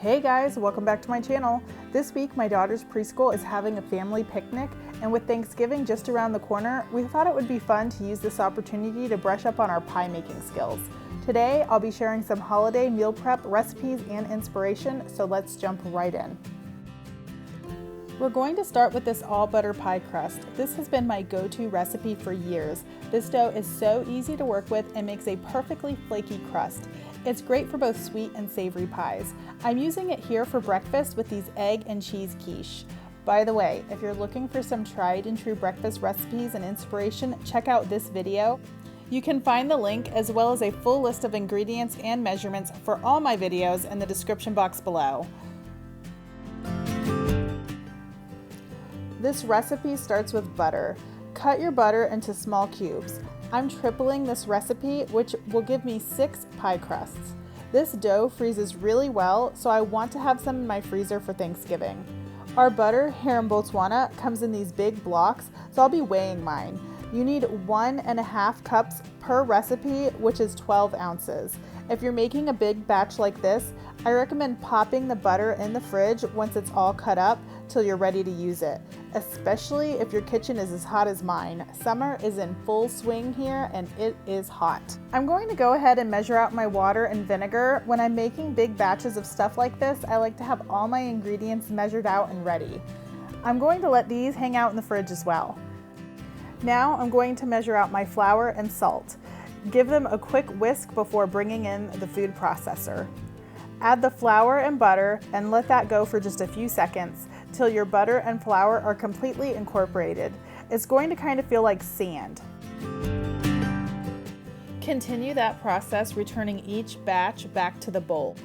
Hey guys, welcome back to my channel. This week my daughter's preschool is having a family picnic, and with Thanksgiving just around the corner, we thought it would be fun to use this opportunity to brush up on our pie making skills. Today I'll be sharing some holiday meal prep recipes and inspiration, so let's jump right in. We're going to start with this all butter pie crust. This has been my go-to recipe for years. This dough is so easy to work with and makes a perfectly flaky crust. It's great for both sweet and savory pies. I'm using it here for breakfast with these egg and cheese quiche. By the way, if you're looking for some tried and true breakfast recipes and inspiration, check out this video. You can find the link as well as a full list of ingredients and measurements for all my videos in the description box below. This recipe starts with butter. Cut your butter into small cubes. I'm tripling this recipe, which will give me 6 pie crusts. This dough freezes really well, so I want to have some in my freezer for Thanksgiving. Our butter here in Botswana comes in these big blocks, so I'll be weighing mine. You need 1.5 cups per recipe, which is 12 ounces. If you're making a big batch like this, I recommend popping the butter in the fridge once it's all cut up till you're ready to use it, especially if your kitchen is as hot as mine. Summer is in full swing here and it is hot. I'm going to go ahead and measure out my water and vinegar. When I'm making big batches of stuff like this, I like to have all my ingredients measured out and ready. I'm going to let these hang out in the fridge as well. Now I'm going to measure out my flour and salt. Give them a quick whisk before bringing in the food processor. Add the flour and butter and let that go for just a few seconds till your butter and flour are completely incorporated. It's going to kind of feel like sand. Continue that process, returning each batch back to the bowl.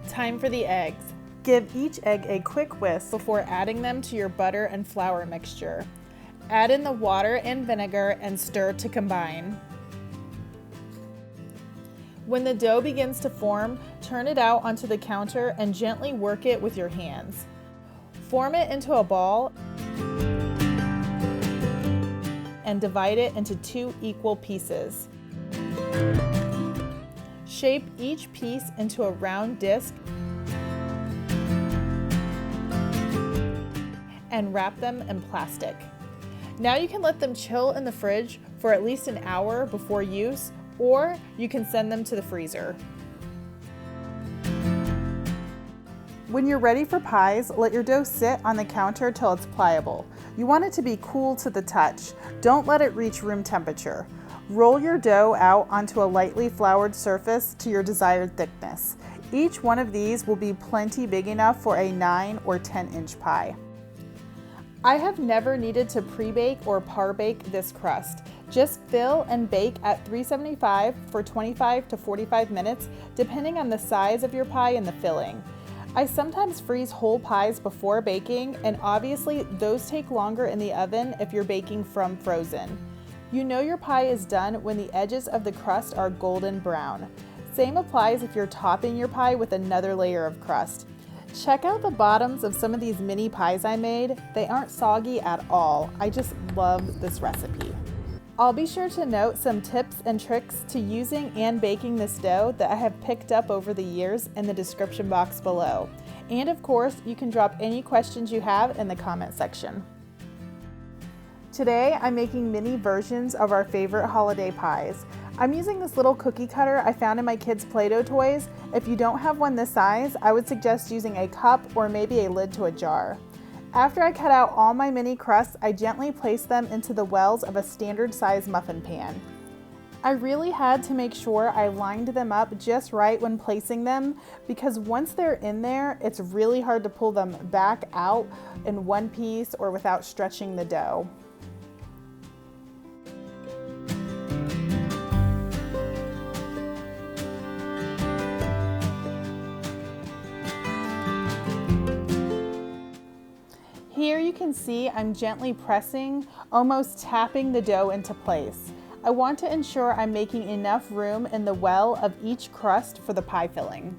Time for the eggs. Give each egg a quick whisk before adding them to your butter and flour mixture. Add in the water and vinegar and stir to combine. When the dough begins to form, turn it out onto the counter and gently work it with your hands. Form it into a ball and divide it into 2 equal pieces. Shape each piece into a round disc and wrap them in plastic. Now you can let them chill in the fridge for at least an hour before use, or you can send them to the freezer. When you're ready for pies, let your dough sit on the counter till it's pliable. You want it to be cool to the touch. Don't let it reach room temperature. Roll your dough out onto a lightly floured surface to your desired thickness. Each one of these will be plenty big enough for a 9 or 10-inch pie. I have never needed to pre-bake or par-bake this crust. Just fill and bake at 375 for 25 to 45 minutes, depending on the size of your pie and the filling. I sometimes freeze whole pies before baking, and obviously those take longer in the oven if you're baking from frozen. You know your pie is done when the edges of the crust are golden brown. Same applies if you're topping your pie with another layer of crust. Check out the bottoms of some of these mini pies I made. They aren't soggy at all. I just love this recipe. I'll be sure to note some tips and tricks to using and baking this dough that I have picked up over the years in the description box below. And of course, you can drop any questions you have in the comment section. Today, I'm making mini versions of our favorite holiday pies. I'm using this little cookie cutter I found in my kids' Play-Doh toys. If you don't have one this size, I would suggest using a cup or maybe a lid to a jar. After I cut out all my mini crusts, I gently place them into the wells of a standard size muffin pan. I really had to make sure I lined them up just right when placing them, because once they're in there, it's really hard to pull them back out in one piece or without stretching the dough. Here you can see I'm gently pressing, almost tapping the dough into place. I want to ensure I'm making enough room in the well of each crust for the pie filling.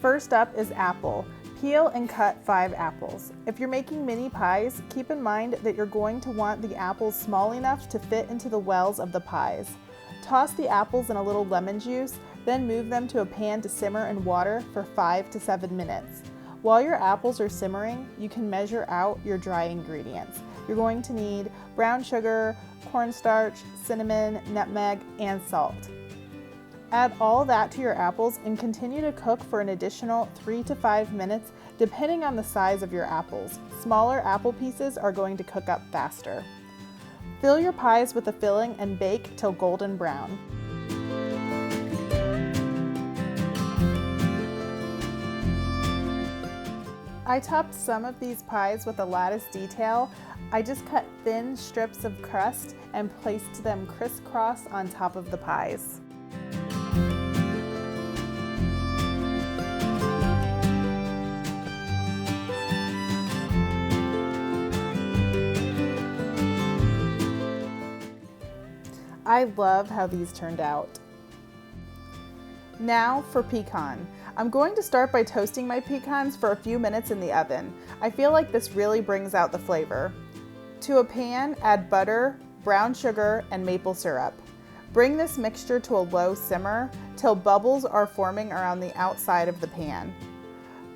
First up is apple. Peel and cut 5 apples. If you're making mini pies, keep in mind that you're going to want the apples small enough to fit into the wells of the pies. Toss the apples in a little lemon juice, then move them to a pan to simmer in water for 5 to 7 minutes. While your apples are simmering, you can measure out your dry ingredients. You're going to need brown sugar, cornstarch, cinnamon, nutmeg, and salt. Add all that to your apples and continue to cook for an additional 3 to 5 minutes depending on the size of your apples. Smaller apple pieces are going to cook up faster. Fill your pies with the filling and bake till golden brown. I topped some of these pies with a lattice detail. I just cut thin strips of crust and placed them crisscross on top of the pies. I love how these turned out. Now for pecan. I'm going to start by toasting my pecans for a few minutes in the oven. I feel like this really brings out the flavor. To a pan, add butter, brown sugar, and maple syrup. Bring this mixture to a low simmer till bubbles are forming around the outside of the pan.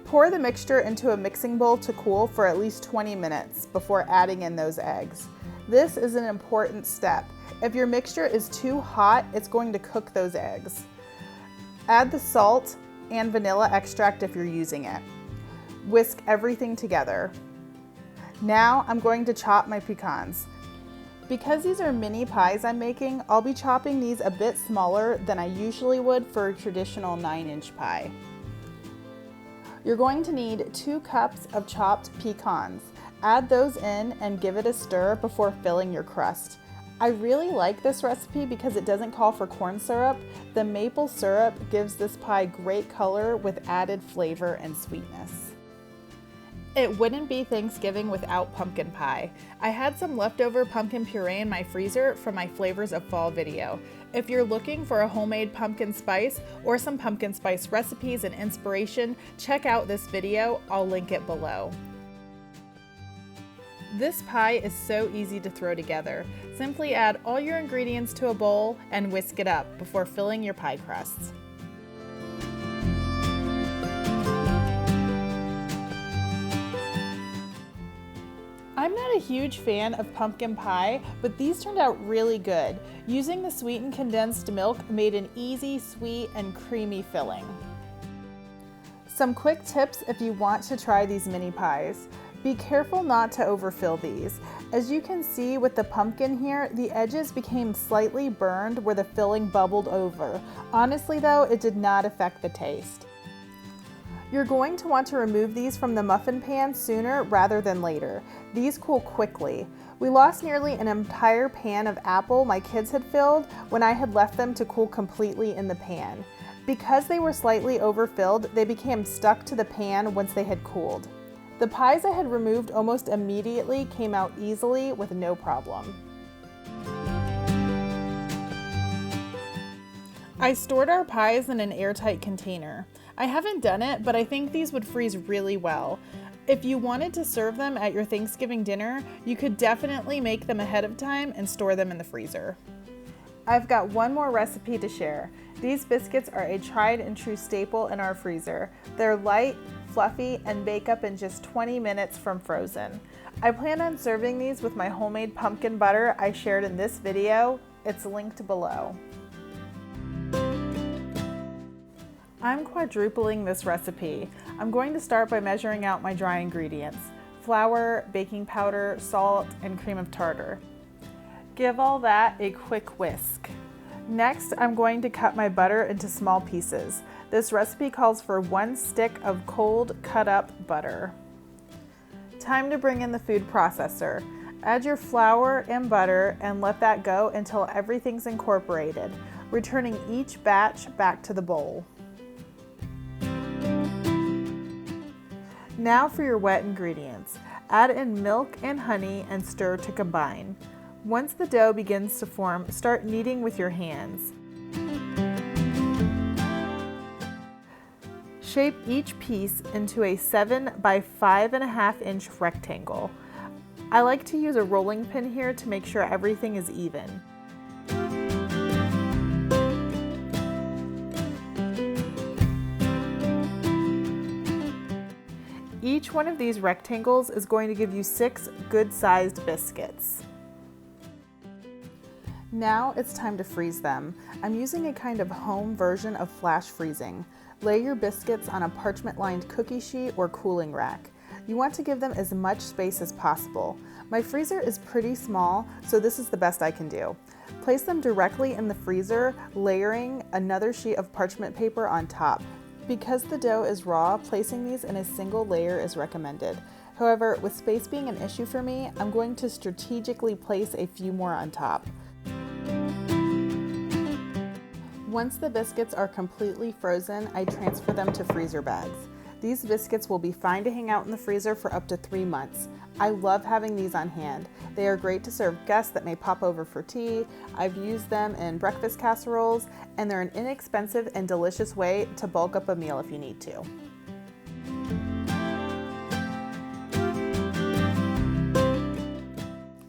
Pour the mixture into a mixing bowl to cool for at least 20 minutes before adding in those eggs. This is an important step. If your mixture is too hot, it's going to cook those eggs. Add the salt and vanilla extract if you're using it. Whisk everything together. Now I'm going to chop my pecans. Because these are mini pies I'm making, I'll be chopping these a bit smaller than I usually would for a traditional 9-inch pie. You're going to need 2 cups of chopped pecans. Add those in and give it a stir before filling your crust. I really like this recipe because it doesn't call for corn syrup. The maple syrup gives this pie great color with added flavor and sweetness. It wouldn't be Thanksgiving without pumpkin pie. I had some leftover pumpkin puree in my freezer from my Flavors of Fall video. If you're looking for a homemade pumpkin spice or some pumpkin spice recipes and inspiration, check out this video. I'll link it below. This pie is so easy to throw together. Simply add all your ingredients to a bowl and whisk it up before filling your pie crusts. I'm not a huge fan of pumpkin pie, but these turned out really good. Using the sweetened condensed milk made an easy, sweet, and creamy filling. Some quick tips if you want to try these mini pies. Be careful not to overfill these. As you can see with the pumpkin here, the edges became slightly burned where the filling bubbled over. Honestly though, it did not affect the taste. You're going to want to remove these from the muffin pan sooner rather than later. These cool quickly. We lost nearly an entire pan of apple my kids had filled when I had left them to cool completely in the pan. Because they were slightly overfilled, they became stuck to the pan once they had cooled. The pies I had removed almost immediately came out easily with no problem. I stored our pies in an airtight container. I haven't done it, but I think these would freeze really well. If you wanted to serve them at your Thanksgiving dinner, you could definitely make them ahead of time and store them in the freezer. I've got one more recipe to share. These biscuits are a tried and true staple in our freezer. They're light, fluffy, and bake up in just 20 minutes from frozen. I plan on serving these with my homemade pumpkin butter I shared in this video. It's linked below. I'm quadrupling this recipe. I'm going to start by measuring out my dry ingredients: flour, baking powder, salt, and cream of tartar. Give all that a quick whisk. Next, I'm going to cut my butter into small pieces. This recipe calls for 1 stick of cold cut up butter. Time to bring in the food processor. Add your flour and butter and let that go until everything's incorporated, returning each batch back to the bowl. Now for your wet ingredients. Add in milk and honey and stir to combine. Once the dough begins to form, start kneading with your hands. Shape each piece into a 7 by 5.5 inch rectangle. I like to use a rolling pin here to make sure everything is even. Each one of these rectangles is going to give you 6 good-sized biscuits. Now it's time to freeze them. I'm using a kind of home version of flash freezing. Lay your biscuits on a parchment-lined cookie sheet or cooling rack. You want to give them as much space as possible. My freezer is pretty small, so this is the best I can do. Place them directly in the freezer, layering another sheet of parchment paper on top. Because the dough is raw, placing these in a single layer is recommended. However, with space being an issue for me, I'm going to strategically place a few more on top. Once the biscuits are completely frozen, I transfer them to freezer bags. These biscuits will be fine to hang out in the freezer for up to 3 months. I love having these on hand. They are great to serve guests that may pop over for tea. I've used them in breakfast casseroles, and they're an inexpensive and delicious way to bulk up a meal if you need to.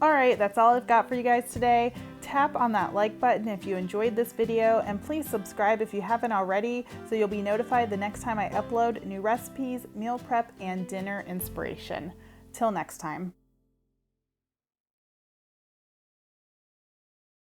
Alright, that's all I've got for you guys today. Tap on that like button if you enjoyed this video, and please subscribe if you haven't already so you'll be notified the next time I upload new recipes, meal prep, and dinner inspiration. Till next time.